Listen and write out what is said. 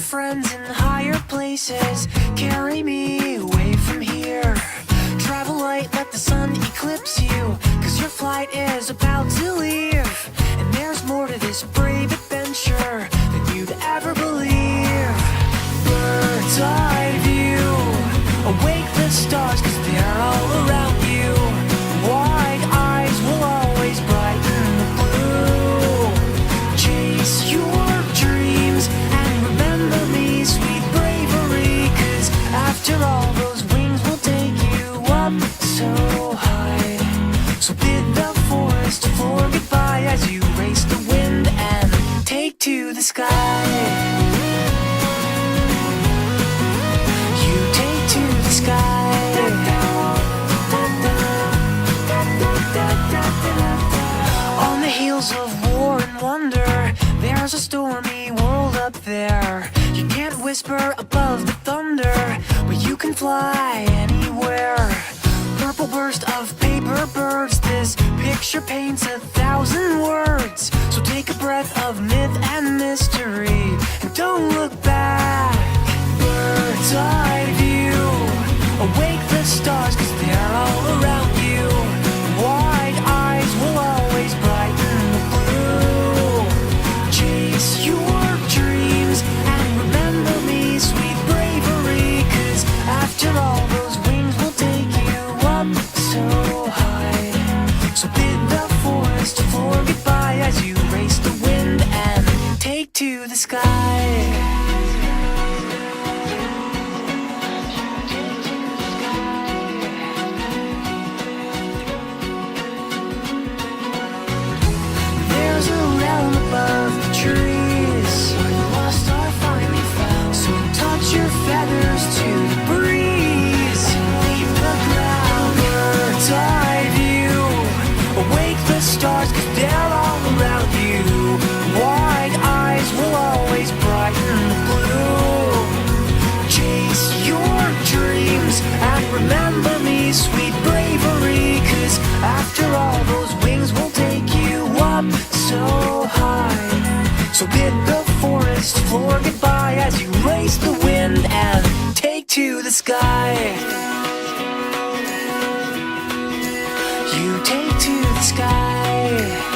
friends in higher places. Carry me away from here. Travel light, let the sun eclipse you, 'cause your flight is about to leave. And there's more to this brave adventure than you'd ever believe. Bird's eye view, awake the stars, 'cause they're all around you. Wide eyes will always brighten the blue. Chase your dreams and remember me, sweet bravery, 'cause after all, those wings will take you up so high. So bid the forest floor goodbye as you race the wind and take to the sky. You take to the sky. On the heels of war and wonder, there's a stormy world up there. You can't whisper above the thunder, but you can fly anywhere. Purple burst of paper birds, this picture paints 1,000 words. So take a breath of myth and mystery and don't look back. Bird's eye view, awake the stars, 'cause they're all around you. Wide eyes will always brighten the blue. Chase your dreams and remember me, sweet bravery, 'cause after all, those wings will take you up so high. So bid the forest floor goodbye as you race the wind and take to the sky. There's a realm above the trees, lost or finally found. So touch your feathers to the breeze, leave the ground. Bird's eye view, awake the stars, 'cause they're all around you. Wide eyes will always brighten the blue. Chase your dreams and remember me, sweet bravery, 'cause after all, those wings will take you up so high. So bid the forest floor goodbye as you race the wind and take to the sky. You take to the sky.